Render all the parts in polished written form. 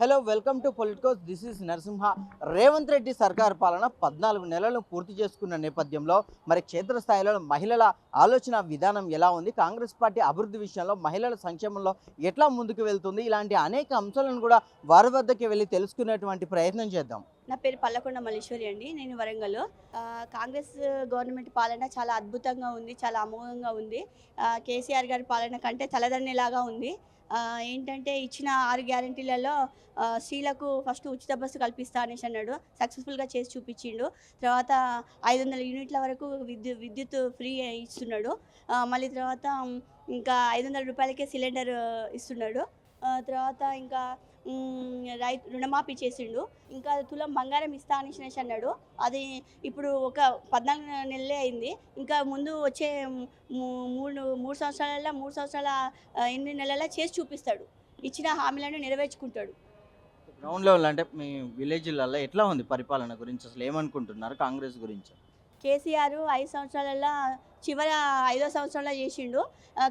Hello welcome to Politicos. This is Narasimha. Revanth Reddy సర్కార్ పాలన 14 నెలలను పూర్తి చేసుకున్న నేపథ్యంలో మరి క్షేత్రస్థాయిలో మహిళల ఆలోచన విధానం ఎలా ఉంది, కాంగ్రెస్ పార్టీ అభివృద్ధి విషయంలో మహిళల సంక్షేమంలో ఎట్లా ముందుకు వెళ్తుంది, ఇలాంటి అనేక అంశాలను కూడా వారి వద్దకి వెళ్ళి తెలుసుకునేటువంటి ప్రయత్నం చేద్దాం. నా పేరు పల్లకొండ మల్లీశ్వరి అండి. నేను వరంగల్. కాంగ్రెస్ గవర్నమెంట్ పాలన చాలా అద్భుతంగా ఉంది. చాలా అమోఘంగా ఉంది. కేసీఆర్ గారి పాలన కంటే తలదన్నేలాగా ఉంది. ఏంటంటే ఇచ్చిన 6 గ్యారంటీలలో స్త్రీలకు ఫస్ట్ ఉచిత బస్సు కల్పిస్తా అనేసి అన్నాడు. సక్సెస్ఫుల్‌గా చేసి చూపించిండు. తర్వాత 500 యూనిట్ల వరకు విద్యుత్ ఫ్రీ ఇస్తున్నాడు. మళ్ళీ తర్వాత ఇంకా రూ. 500కే సిలిండర్ ఇస్తున్నాడు. తర్వాత ఇంకా రైతు రుణమాఫీ చేసిండు. ఇంకా తులం బంగారం ఇస్తా అనేసి అన్నాడు. అది ఇప్పుడు ఒక 14 నెలలే అయింది. ఇంకా ముందు వచ్చే 3 సంవత్సరాలలో 3 సంవత్సరాల 8 నెలల చేసి చూపిస్తాడు. ఇచ్చిన హామీలను నెరవేర్చుకుంటాడు. గ్రౌండ్ లెవెల్ అంటే మీ విలేజ్లలో ఎట్లా ఉంది పరిపాలన గురించి, అసలు ఏమనుకుంటున్నారు కాంగ్రెస్ గురించి? కేసీఆర్ 5 సంవత్సరాలలో చివర 5వ సంవత్సరంలో చేసిండు.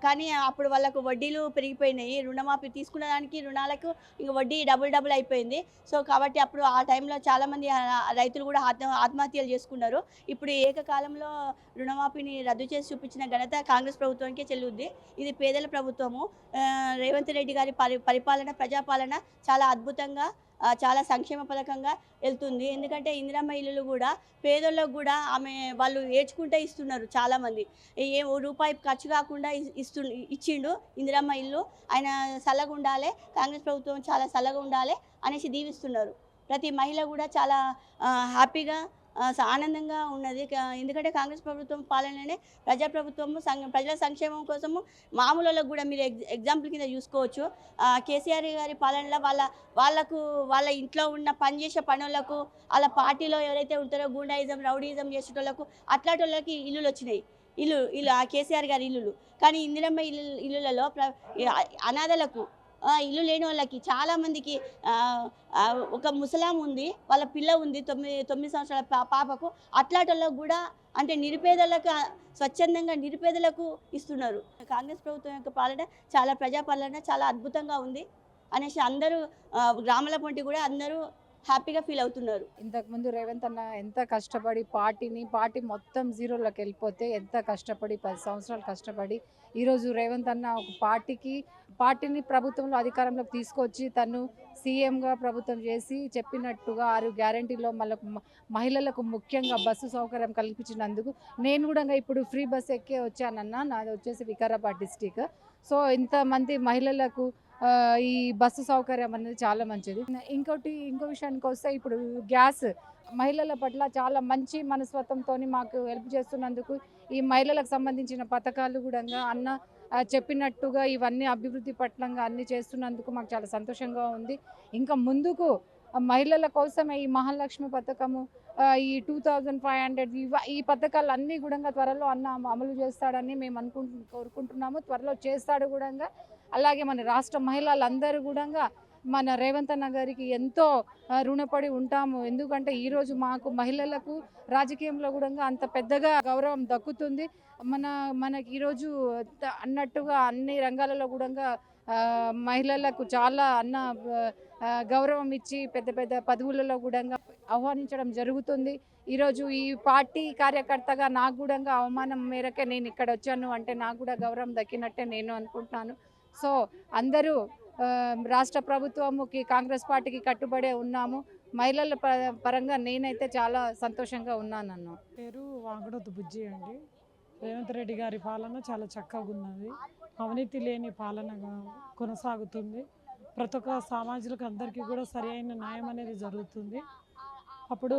కానీ అప్పుడు వాళ్ళకు వడ్డీలు పెరిగిపోయినాయి. రుణమాఫీ తీసుకున్న దానికి రుణాలకు ఇంక వడ్డీ డబుల్ అయిపోయింది. సో కాబట్టి అప్పుడు ఆ టైంలో చాలామంది రైతులు కూడా ఆత్మహత్యలు చేసుకున్నారు. ఇప్పుడు ఏకకాలంలో రుణమాఫీని రద్దు చేసి చూపించిన ఘనత కాంగ్రెస్ ప్రభుత్వానికే చెల్లుద్ది. ఇది పేదల ప్రభుత్వము. రేవంత్ రెడ్డి గారి పరిపాలన, ప్రజాపాలన చాలా అద్భుతంగా, చాలా సంక్షేమ పథకంగా వెళ్తుంది. ఎందుకంటే ఇందిరమ్మ ఇల్లులు కూడా పేదోళ్ళకు కూడా వాళ్ళు ఏడ్చుకుంటే ఇస్తున్నారు చాలామంది. ఏ రూపాయి ఖర్చు కాకుండా ఇచ్చిండు ఇందిరమ్మ ఇల్లు. ఆయన చల్లగా ఉండాలి, కాంగ్రెస్ ప్రభుత్వం చాలా చల్లగా ఉండాలి అనేసి దీవిస్తున్నారు. ప్రతి మహిళ కూడా చాలా హ్యాపీగా, ఆనందంగా ఉన్నది. ఎందుకంటే కాంగ్రెస్ ప్రభుత్వం పాలననే ప్రజాప్రభుత్వము, ప్రజల సంక్షేమం కోసము మామూలులకు కూడా మీరు ఎగ్జాంపుల్ కింద చూసుకోవచ్చు. కేసీఆర్ గారి పాలనలో వాళ్ళ ఇంట్లో ఉన్న పనిచేసే పనులకు, వాళ్ళ పార్టీలో ఎవరైతే ఉంటారో గూండాయిజం, రౌడీయిజం చేసేటోళ్ళకు అట్లాంటి వాళ్ళకి ఇల్లులు వచ్చినాయి. ఇల్లు ఆ కేసీఆర్ గారి ఇల్లులు. కానీ ఇందిరమ్మ ఇల్లులలో అనాథలకు, ఇల్లు లేని వాళ్ళకి చాలామందికి, ఒక ముసలాం ఉంది, వాళ్ళ పిల్ల ఉంది 9 సంవత్సరాల పాపకు. అట్లాంటి వాళ్ళకు కూడా, అంటే నిరుపేదలకు, స్వచ్ఛందంగా నిరుపేదలకు ఇస్తున్నారు. కాంగ్రెస్ ప్రభుత్వం యొక్క పాలన చాలా ప్రజాపాలన చాలా అద్భుతంగా ఉంది అనేసి అందరూ గ్రామాల పొంటి కూడా అందరూ హ్యాపీగా ఫీల్ అవుతున్నారు. ఇంతకుముందు రేవంత్ అన్న ఎంత కష్టపడి పార్టీ మొత్తం జీరోలోకి వెళ్ళిపోతే ఎంత కష్టపడి 10 సంవత్సరాలు కష్టపడి ఈరోజు రేవంత్ అన్న ఒక పార్టీని ప్రభుత్వంలో అధికారంలోకి తీసుకొచ్చి తను సీఎంగా ప్రభుత్వం చేసి చెప్పినట్టుగా 6 గ్యారంటీలో మహిళలకు ముఖ్యంగా బస్సు సౌకర్యం కల్పించినందుకు నేను కూడా ఇప్పుడు ఫ్రీ బస్ ఎక్కే వచ్చానన్న. నాది వచ్చేసి వికారాబాద్ డిస్టిక్. సో ఇంతమంది మహిళలకు ఈ బస్సు సౌకర్యం అనేది చాలా మంచిది. ఇంకో విషయానికి వస్తే ఇప్పుడు గ్యాస్ మహిళల పట్ల చాలా మంచి మనస్తత్వంతో మాకు హెల్ప్ చేస్తున్నందుకు ఈ మహిళలకు సంబంధించిన పథకాలు కూడా అన్న చెప్పినట్టుగా ఇవన్నీ అభివృద్ధి పట్లంగా అన్నీ చేస్తున్నందుకు మాకు చాలా సంతోషంగా ఉంది. ఇంకా ముందుకు మహిళల కోసమే ఈ మహాలక్ష్మి పథకము, ఈ 2500 ఈ పథకాలు అన్నీ కూడా త్వరలో అన్న అమలు చేస్తాడని మేము కోరుకుంటున్నాము. త్వరలో చేస్తాడు కూడా. అలాగే మన రాష్ట్ర మహిళలందరూ కూడా మన రేవంత్ అన్న గారికి ఎంతో రుణపడి ఉంటాము. ఎందుకంటే ఈరోజు మాకు మహిళలకు రాజకీయంలో కూడా అంత పెద్దగా గౌరవం దక్కుతుంది. మనకి ఈరోజు అన్నట్టుగా అన్ని రంగాలలో కూడా మహిళలకు చాలా గౌరవం ఇచ్చి పెద్ద పెద్ద పదవులలో కూడా ఆహ్వానించడం జరుగుతుంది. ఈరోజు ఈ పార్టీ కార్యకర్తగా నాకు కూడా అవమానం మేరకే నేను ఇక్కడ వచ్చాను అంటే నాకు కూడా గౌరవం దక్కినట్టే నేను అనుకుంటున్నాను. సో అందరూ రాష్ట్ర ప్రభుత్వముకి, కాంగ్రెస్ పార్టీకి కట్టుబడే ఉన్నాము. మహిళల పరంగా నేనైతే చాలా సంతోషంగా ఉన్నానన్న. పేరు వాంగడోతు బుజ్జి అండి. రేవంత్ రెడ్డి గారి పాలన చాలా చక్కగా ఉన్నది. అవినీతి లేని పాలనగా కొనసాగుతుంది. ప్రతి ఒక్క సామాజిక అందరికీ కూడా సరి అయిన న్యాయం అనేది జరుగుతుంది. అప్పుడు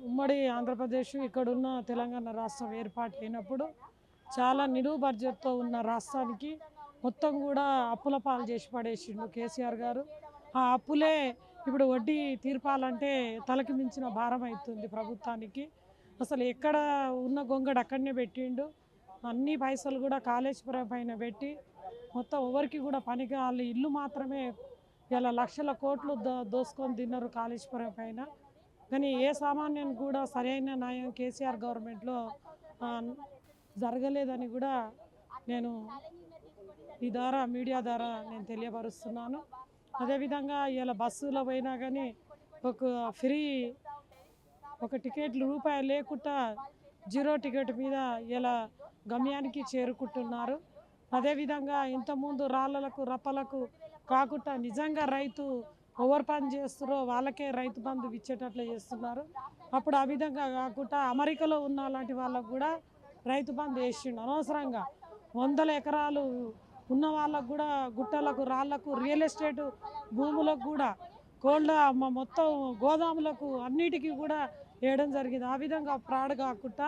ఉమ్మడి ఆంధ్రప్రదేశ్, ఇక్కడున్న తెలంగాణ రాష్ట్రం ఏర్పాటు అయినప్పుడు చాలా నిలువు బడ్జెట్తో ఉన్న రాష్ట్రానికి మొత్తం కూడా అప్పుల పాలు చేసి పడేసిండు కేసీఆర్ గారు. ఆ అప్పులే ఇప్పుడు వడ్డీ తీర్పాలంటే తలకి మించిన భారం అవుతుంది ప్రభుత్వానికి. అసలు ఎక్కడ ఉన్న గొంగడు అక్కడనే పెట్టిండు. అన్ని పైసలు కూడా కాళేశ్వరం పైన పెట్టి మొత్తం ఎవరికి కూడా పనికి వాళ్ళ ఇల్లు మాత్రమే ఇలా లక్షల కోట్లు దోసుకొని తిన్నారు కాళేశ్వరం పైన. కానీ ఏ సామాన్యానికి కూడా సరైన న్యాయం కేసీఆర్ గవర్నమెంట్లో జరగలేదని కూడా నేను ఈ ద్వారా మీడియా ద్వారా నేను తెలియపరుస్తున్నాను. అదేవిధంగా ఇలా బస్సులో పోయినా కానీ ఒక ఫ్రీ ఒక టికెట్లు రూపాయి లేకుండా 0 టికెట్ మీద ఇలా గమ్యానికి చేరుకుంటున్నారు. అదేవిధంగా ఇంతకుముందు రాళ్ళకు రప్పలకు కాకుండా నిజంగా రైతు ఎవరు పని చేస్తారో వాళ్ళకే రైతు బంధు ఇచ్చేటట్లు చేస్తున్నారు. అప్పుడు ఆ విధంగా కాకుండా అమెరికాలో ఉన్న లాంటి వాళ్ళకు కూడా రైతు బంధు వేసిండు. అనవసరంగా 100 ఎకరాలు ఉన్న వాళ్ళకు కూడా గుట్టలకు రాళ్లకు రియల్ ఎస్టేట్ భూములకు కూడా కోల్డ్ మొత్తం గోదాములకు అన్నిటికీ కూడా వేయడం జరిగింది. ఆ విధంగా ఫ్రాడ్ కాకుండా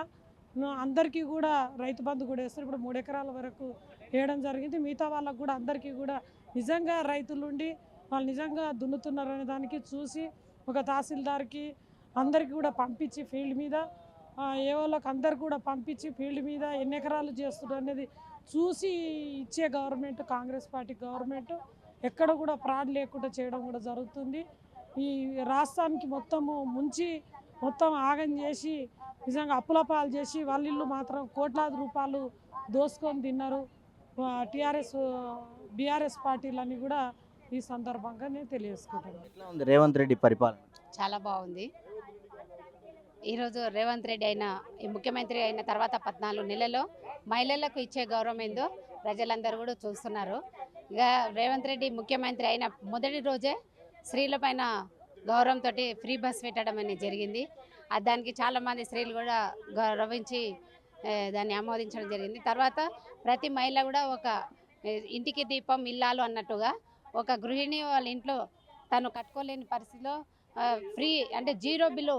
అందరికీ కూడా రైతు బంధు కూడా వేస్తారు. ఇప్పుడు 3 ఎకరాల వరకు వేయడం జరిగింది. మిగతా వాళ్ళకు కూడా అందరికీ కూడా నిజంగా రైతులుండి వాళ్ళు నిజంగా దున్నుతున్నారనే దానికి చూసి ఒక తహసీల్దార్కి అందరికీ కూడా పంపించి ఫీల్డ్ మీద ఏ వాళ్ళకి అందరు కూడా పంపించి ఫీల్డ్ మీద ఎన్ని ఎకరాలు చేస్తున్నారు అనేది చూసి ఇచ్చే గవర్నమెంట్ కాంగ్రెస్ పార్టీ గవర్నమెంట్. ఎక్కడ కూడా ఫ్రాడ్ లేకుండా చేయడం కూడా జరుగుతుంది. ఈ రాష్ట్రానికి మొత్తము ముంచి మొత్తం ఆగం చేసి నిజంగా అప్పుల పాలు చేసి వాళ్ళిళ్ళు మాత్రం కోట్లాది రూపాయలు దోసుకొని తిన్నారు. టీఆర్ఎస్ బీఆర్ఎస్ పార్టీలన్నీ కూడా ఈ సందర్భంగా నేను తెలియజేసుకుంటున్నాను. ఎట్లా ఉంది రేవంత్ రెడ్డి పరిపాలన? చాలా బాగుంది. ఈరోజు రేవంత్ రెడ్డి ఈ ముఖ్యమంత్రి అయిన తర్వాత 14 నెలల్లో మహిళలకు ఇచ్చే గౌరవం ఏందో ప్రజలందరూ కూడా చూస్తున్నారు. ఇక రేవంత్ రెడ్డి ముఖ్యమంత్రి అయిన మొదటి రోజే స్త్రీల పైన గౌరవంతో ఫ్రీ బస్ పెట్టడం అనేది జరిగింది. దానికి చాలామంది స్త్రీలు కూడా గౌరవించి దాన్ని ఆమోదించడం జరిగింది. తర్వాత ప్రతి మహిళ కూడా ఒక ఇంటికి దీపం ఇల్లాలు అన్నట్టుగా ఒక గృహిణి వాళ్ళ ఇంట్లో తను కట్టుకోలేని పరిస్థితిలో ఫ్రీ అంటే 0 బిల్లు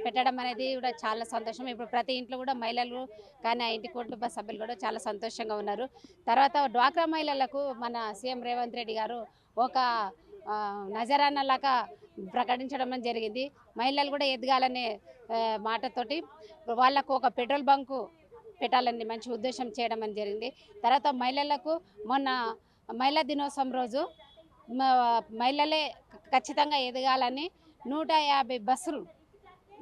పెట్టడం అనేది కూడా చాలా సంతోషం. ఇప్పుడు ప్రతి ఇంట్లో కూడా మహిళలు కానీ ఆ ఇంటి కుటుంబ సభ్యులు కూడా చాలా సంతోషంగా ఉన్నారు. తర్వాత డ్వాక్రా మహిళలకు మన సీఎం రేవంత్ రెడ్డి గారు ఒక నజరానాలాగా ప్రకటించడం జరిగింది. మహిళలు కూడా ఎదగాలనే మాటతోటి వాళ్ళకు ఒక పెట్రోల్ బంకు పెట్టాలని మంచి ఉద్దేశం చేయడం అని జరిగింది. తర్వాత మహిళలకు మొన్న మహిళా దినోత్సవం రోజు మహిళలే ఖచ్చితంగా ఎదగాలని 150 బస్సులు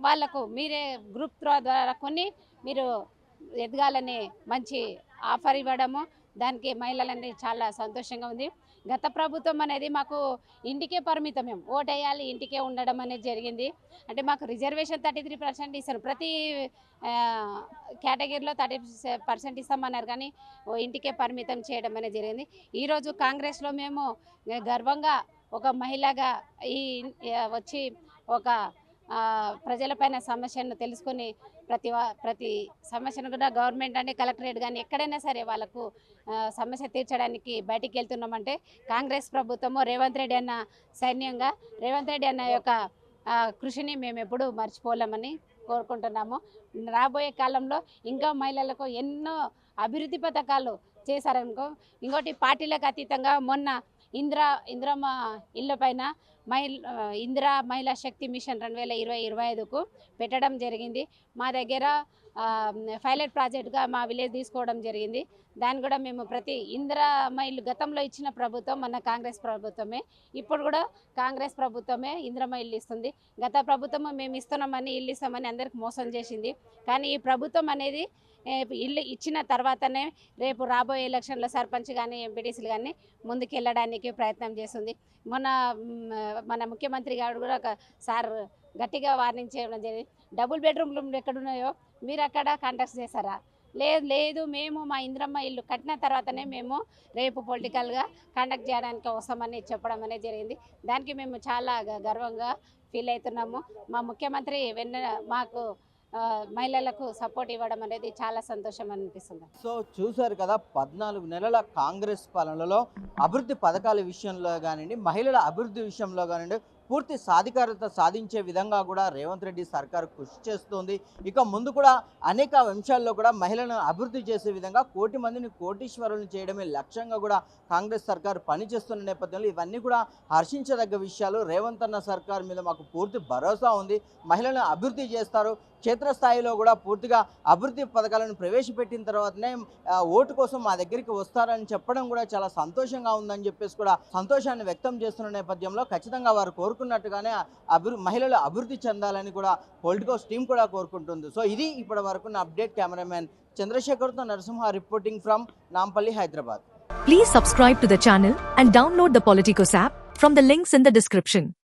వాళ్లకు మీరే గ్రూప్ ద్వారా కొని మీరు ఎదగాలని మంచి ఆఫర్ ఇవ్వడము దానికి మహిళలన్నీ చాలా సంతోషంగా ఉంది. గత ప్రభుత్వం అనేది మాకు ఇంటికే పరిమితం, ఓటేయాలి ఇంటికే ఉండడం అనేది జరిగింది. అంటే మాకు రిజర్వేషన్ 33% ఇస్తారు, ప్రతి కేటగిరీలో 30% ఇస్తామన్నారు, కానీ ఇంటికే పరిమితం చేయడం అనేది జరిగింది. ఈరోజు కాంగ్రెస్లో మేము గర్వంగా ఒక మహిళగా వచ్చి ఒక ప్రజలపైన సమస్యను తెలుసుకొని ప్రతి సమస్యను కూడా గవర్నమెంట్ అంటే కలెక్టరేట్ కానీ ఎక్కడైనా సరే వాళ్ళకు సమస్య తీర్చడానికి బయటికి వెళ్తున్నామంటే కాంగ్రెస్ ప్రభుత్వము రేవంత్ రెడ్డి అన్న సైన్యంగా రేవంత్ రెడ్డి అన్న యొక్క కృషిని మేము ఎప్పుడూ మర్చిపోలేమని కోరుకుంటున్నాము. రాబోయే కాలంలో ఇంకా మహిళలకు ఎన్నో అభివృద్ధి పథకాలు చేశారనుకో. ఇంకోటి పార్టీలకు అతీతంగా మొన్న ఇందిరమ్మ ఇళ్ళ పైన ఇందిరా మహిళా శక్తి మిషన్ 2020-25కు పెట్టడం జరిగింది. మా దగ్గర పైలట్ ప్రాజెక్టుగా మా విలేజ్ తీసుకోవడం జరిగింది. దాన్ని కూడా మేము ప్రతి ఇందిరమ్మ ఇల్లు గతంలో ఇచ్చిన ప్రభుత్వం మన కాంగ్రెస్ ప్రభుత్వమే, ఇప్పుడు కూడా కాంగ్రెస్ ప్రభుత్వమే ఇందిరమ్మ ఇల్లు ఇస్తుంది. గత ప్రభుత్వం మేము ఇస్తున్నామని ఇల్లు ఇస్తామని అందరికి మోసం చేసింది. కానీ ఈ ప్రభుత్వం అనేది ఇల్లు ఇచ్చిన తర్వాతనే రేపు రాబోయే ఎలక్షన్లో సర్పంచ్ కానీ ఎంపీటీసీలు కానీ ముందుకెళ్ళడానికి ప్రయత్నం చేస్తుంది. మన ముఖ్యమంత్రి గారు కూడా సార్ గట్టిగా వార్నింగ్ చేయడం జరిగింది. డబుల్ బెడ్రూమ్లు ఎక్కడున్నాయో మీరు అక్కడ కాంటాక్ట్ చేశారా? లేదు మేము మా ఇందిరమ్మ ఇల్లు కట్టిన తర్వాతనే మేము రేపు పొలిటికల్గా కండక్ట్ చేయడానికి వస్తామని చెప్పడం అనేది జరిగింది. దానికి మేము చాలా గర్వంగా ఫీల్ అవుతున్నాము. మా ముఖ్యమంత్రి మాకు మహిళలకు సపోర్ట్ ఇవ్వడం అనేది చాలా సంతోషం అనిపిస్తుంది. సో చూశారు కదా, 14 నెలల కాంగ్రెస్ పాలనలో అభివృద్ధి పథకాల విషయంలో కానివ్వండి, మహిళల అభివృద్ధి విషయంలో కానివ్వండి, పూర్తి సాధికారత సాధించే విధంగా కూడా రేవంత్ రెడ్డి సర్కార్ కృషి చేస్తుంది. ఇక ముందు కూడా అనేక అంశాల్లో కూడా మహిళలను అభివృద్ధి చేసే విధంగా 1 కోటి మందిని కోటీశ్వరులను చేయడమే లక్ష్యంగా కూడా కాంగ్రెస్ సర్కార్ పనిచేస్తున్న నేపథ్యంలో ఇవన్నీ కూడా హర్షించదగ్గ విషయాలు. రేవంత్ అన్న సర్కార్ మీద మాకు పూర్తి భరోసా ఉంది. మహిళలను అభివృద్ధి చేస్తారు. క్షేత్రస్థాయిలో కూడా పూర్తిగా అభివృద్ధి పథకాలను ప్రవేశపెట్టిన తర్వాతనే ఓటు కోసం మా దగ్గరికి వస్తారని చెప్పడం కూడా చాలా సంతోషంగా ఉందని చెప్పేసి కూడా సంతోషాన్ని వ్యక్తం చేస్తున్న నేపథ్యంలో ఖచ్చితంగా వారు కోరుకున్నట్టుగానే మహిళలు అభివృద్ధి చెందాలని కూడా పొలిటికల్ టీం కూడా కోరుకుంటుంది. సో ఇది ఇప్పటి వరకున్న అప్డేట్. కెమెరామ్యాన్ చంద్రశేఖర్తో Narasimha reporting from Nampally, Hyderabad. Please subscribe to the channel and download the Politicos app from the links in the description.